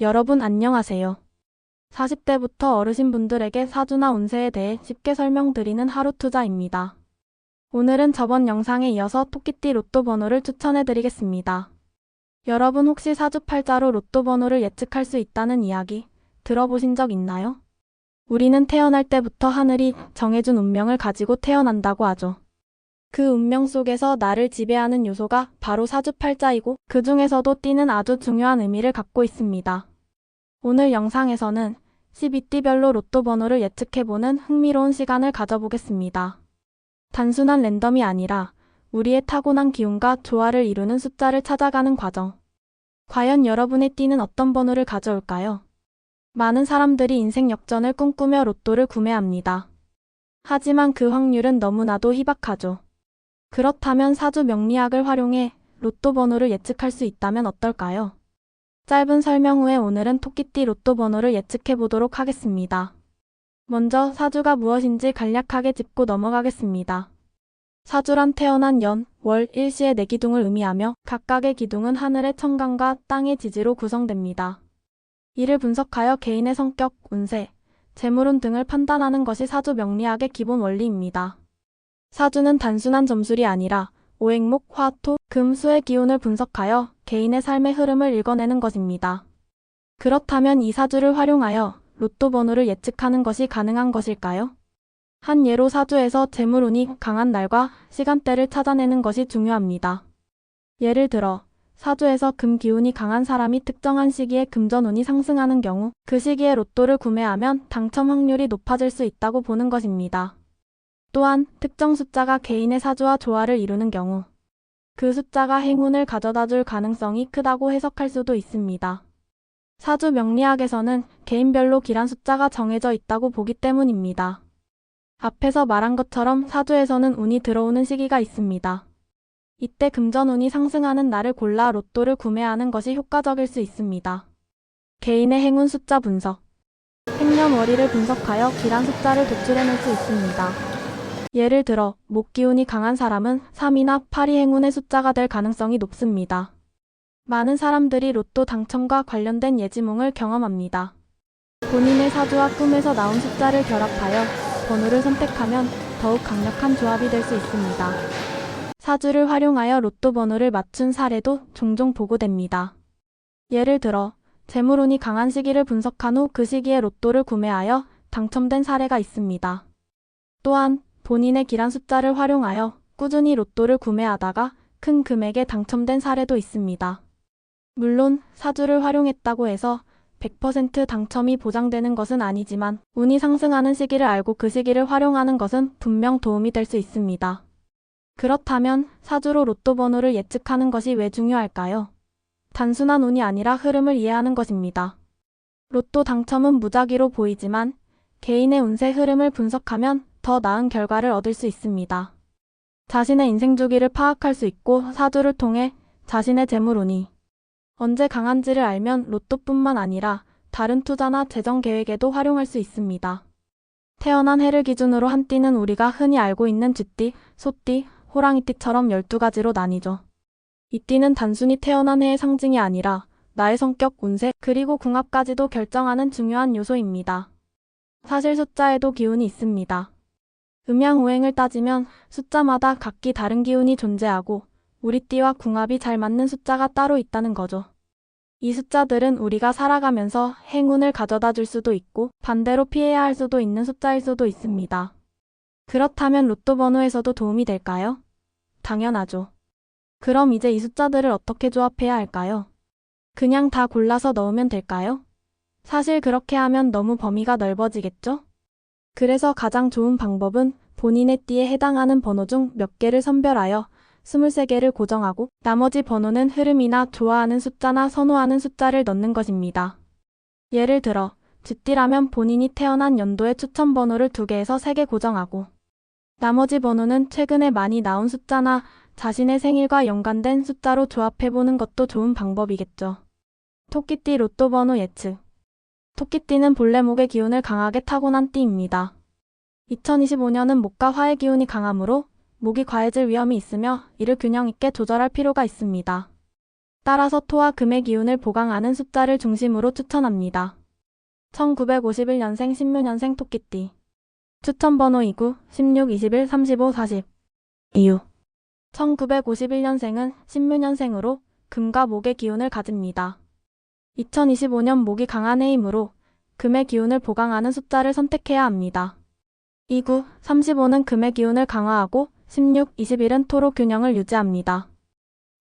여러분 안녕하세요. 40대부터 어르신분들에게 사주나 운세에 대해 쉽게 설명드리는 하루 투자입니다. 오늘은 저번 영상에 이어서 토끼띠 로또 번호를 추천해드리겠습니다. 여러분 혹시 사주팔자로 로또 번호를 예측할 수 있다는 이야기 들어보신 적 있나요? 우리는 태어날 때부터 하늘이 정해준 운명을 가지고 태어난다고 하죠. 그 운명 속에서 나를 지배하는 요소가 바로 사주팔자이고 그 중에서도 띠는 아주 중요한 의미를 갖고 있습니다. 오늘 영상에서는 12띠별로 로또 번호를 예측해보는 흥미로운 시간을 가져보겠습니다. 단순한 랜덤이 아니라 우리의 타고난 기운과 조화를 이루는 숫자를 찾아가는 과정. 과연 여러분의 띠는 어떤 번호를 가져올까요? 많은 사람들이 인생 역전을 꿈꾸며 로또를 구매합니다. 하지만 그 확률은 너무나도 희박하죠. 그렇다면 사주 명리학을 활용해 로또 번호를 예측할 수 있다면 어떨까요? 짧은 설명 후에 오늘은 토끼띠 로또 번호를 예측해 보도록 하겠습니다. 먼저 사주가 무엇인지 간략하게 짚고 넘어가겠습니다. 사주란 태어난 연, 월, 일시의 네 기둥을 의미하며 각각의 기둥은 하늘의 천간과 땅의 지지로 구성됩니다. 이를 분석하여 개인의 성격, 운세, 재물운 등을 판단하는 것이 사주 명리학의 기본 원리입니다. 사주는 단순한 점술이 아니라 오행목, 화, 토, 금, 수의 기운을 분석하여 개인의 삶의 흐름을 읽어내는 것입니다. 그렇다면 이 사주를 활용하여 로또 번호를 예측하는 것이 가능한 것일까요? 한 예로 사주에서 재물운이 강한 날과 시간대를 찾아내는 것이 중요합니다. 예를 들어 사주에서 금 기운이 강한 사람이 특정한 시기에 금전운이 상승하는 경우 그 시기에 로또를 구매하면 당첨 확률이 높아질 수 있다고 보는 것입니다. 또한 특정 숫자가 개인의 사주와 조화를 이루는 경우 그 숫자가 행운을 가져다 줄 가능성이 크다고 해석할 수도 있습니다. 사주 명리학에서는 개인별로 길한 숫자가 정해져 있다고 보기 때문입니다. 앞에서 말한 것처럼 사주에서는 운이 들어오는 시기가 있습니다. 이때 금전운이 상승하는 날을 골라 로또를 구매하는 것이 효과적일 수 있습니다. 개인의 행운 숫자 분석. 생년월일을 분석하여 길한 숫자를 도출해낼 수 있습니다. 예를 들어 목 기운이 강한 사람은 3이나 8이 행운의 숫자가 될 가능성이 높습니다. 많은 사람들이 로또 당첨과 관련된 예지몽을 경험합니다. 본인의 사주와 꿈에서 나온 숫자를 결합하여 번호를 선택하면 더욱 강력한 조합이 될 수 있습니다. 사주를 활용하여 로또 번호를 맞춘 사례도 종종 보고됩니다. 예를 들어 재물운이 강한 시기를 분석한 후 그 시기에 로또를 구매하여 당첨된 사례가 있습니다. 또한 본인의 길한 숫자를 활용하여 꾸준히 로또를 구매하다가 큰 금액에 당첨된 사례도 있습니다. 물론 사주를 활용했다고 해서 100% 당첨이 보장되는 것은 아니지만 운이 상승하는 시기를 알고 그 시기를 활용하는 것은 분명 도움이 될 수 있습니다. 그렇다면 사주로 로또 번호를 예측하는 것이 왜 중요할까요? 단순한 운이 아니라 흐름을 이해하는 것입니다. 로또 당첨은 무작위로 보이지만 개인의 운세 흐름을 분석하면 더 나은 결과를 얻을 수 있습니다. 자신의 인생 주기를 파악할 수 있고 사주를 통해 자신의 재물운이 언제 강한지를 알면 로또뿐만 아니라 다른 투자나 재정 계획에도 활용할 수 있습니다. 태어난 해를 기준으로 한 띠는 우리가 흔히 알고 있는 쥐띠, 소띠, 호랑이띠처럼 12가지로 나뉘죠. 이 띠는 단순히 태어난 해의 상징이 아니라 나의 성격, 운세, 그리고 궁합까지도 결정하는 중요한 요소입니다. 사실 숫자에도 기운이 있습니다. 음양오행을 따지면 숫자마다 각기 다른 기운이 존재하고 우리 띠와 궁합이 잘 맞는 숫자가 따로 있다는 거죠. 이 숫자들은 우리가 살아가면서 행운을 가져다 줄 수도 있고 반대로 피해야 할 수도 있는 숫자일 수도 있습니다. 그렇다면 로또 번호에서도 도움이 될까요? 당연하죠. 그럼 이제 이 숫자들을 어떻게 조합해야 할까요? 그냥 다 골라서 넣으면 될까요? 사실 그렇게 하면 너무 범위가 넓어지겠죠? 그래서 가장 좋은 방법은 본인의 띠에 해당하는 번호 중 몇 개를 선별하여 23개를 고정하고 나머지 번호는 흐름이나 좋아하는 숫자나 선호하는 숫자를 넣는 것입니다. 예를 들어 쥐띠라면 본인이 태어난 연도의 추천 번호를 2개에서 3개 고정하고 나머지 번호는 최근에 많이 나온 숫자나 자신의 생일과 연관된 숫자로 조합해보는 것도 좋은 방법이겠죠. 토끼띠 로또 번호 예측. 토끼띠는 본래 목의 기운을 강하게 타고난 띠입니다. 2025년은 목과 화의 기운이 강하므로 목이 과해질 위험이 있으며 이를 균형 있게 조절할 필요가 있습니다. 따라서 토와 금의 기운을 보강하는 숫자를 중심으로 추천합니다. 1951년생 신묘년생 토끼띠. 추천번호 29, 16, 21, 35, 40. 이유. 1951년생은 신묘년생으로 금과 목의 기운을 가집니다. 2025년 목이 강한 해이므로 금의 기운을 보강하는 숫자를 선택해야 합니다. 29, 35는 금의 기운을 강화하고 16, 21은 토로 균형을 유지합니다.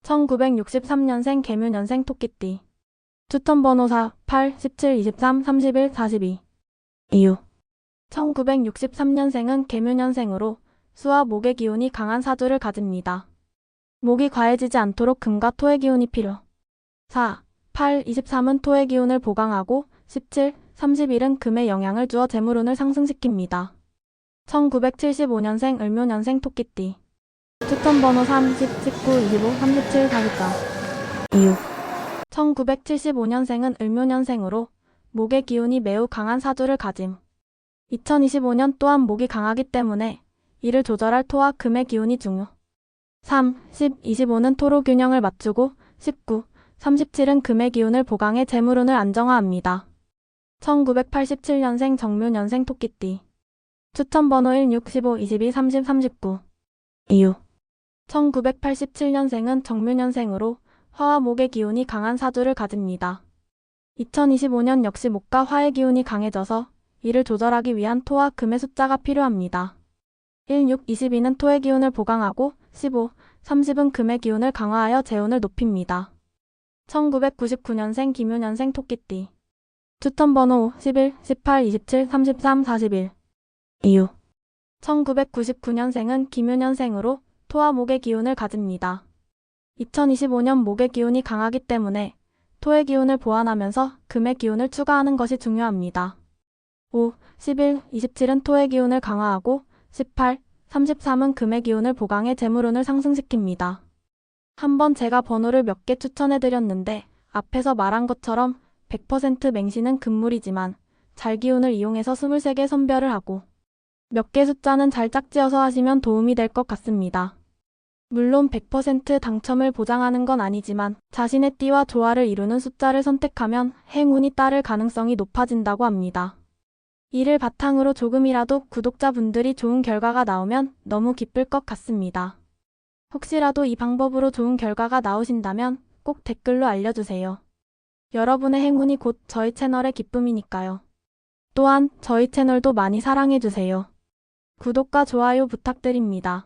1963년생 개묘년생 토끼띠. 추천번호 4, 8, 17, 23, 31, 42. 이유. 1963년생은 개묘년생으로 수와 목의 기운이 강한 사주를 가집니다. 목이 과해지지 않도록 금과 토의 기운이 필요. 4, 8, 23은 토의 기운을 보강하고 17, 31은 금의 영향을 주어 재물운을 상승시킵니다. 1975년생 을묘년생 토끼띠. 추천번호 3, 10, 19, 25, 37, 44. 이유. 1975년생은 을묘년생으로 목의 기운이 매우 강한 사주를 가짐. 2025년 또한 목이 강하기 때문에 이를 조절할 토와 금의 기운이 중요. 3, 10, 25는 토로 균형을 맞추고 19, 37은 금의 기운을 보강해 재물운을 안정화합니다. 1987년생 정묘년생 토끼띠. 추천번호 1, 6, 15, 22, 30, 39. 이유. 1987년생은 정묘년생으로 화와 목의 기운이 강한 사주를 가집니다. 2025년 역시 목과 화의 기운이 강해져서 이를 조절하기 위한 토와 금의 숫자가 필요합니다. 1, 6, 22는 토의 기운을 보강하고 15, 30은 금의 기운을 강화하여 재운을 높입니다. 1999년생 기묘년생 토끼띠. 추천번호 5, 11, 18, 27, 33, 41. 이유. 1999년생은 기묘년생으로 토와 목의 기운을 가집니다. 2025년 목의 기운이 강하기 때문에 토의 기운을 보완하면서 금의 기운을 추가하는 것이 중요합니다. 5, 11, 27은 토의 기운을 강화하고 18, 33은 금의 기운을 보강해 재물운을 상승시킵니다. 한번 제가 번호를 몇 개 추천해드렸는데 앞에서 말한 것처럼 100% 맹신은 금물이지만 잘 기운을 이용해서 23개 선별을 하고 몇 개 숫자는 잘 짝지어서 하시면 도움이 될 것 같습니다. 물론 100% 당첨을 보장하는 건 아니지만 자신의 띠와 조화를 이루는 숫자를 선택하면 행운이 따를 가능성이 높아진다고 합니다. 이를 바탕으로 조금이라도 구독자분들이 좋은 결과가 나오면 너무 기쁠 것 같습니다. 혹시라도 이 방법으로 좋은 결과가 나오신다면 꼭 댓글로 알려주세요. 여러분의 행운이 곧 저희 채널의 기쁨이니까요. 또한 저희 채널도 많이 사랑해주세요. 구독과 좋아요 부탁드립니다.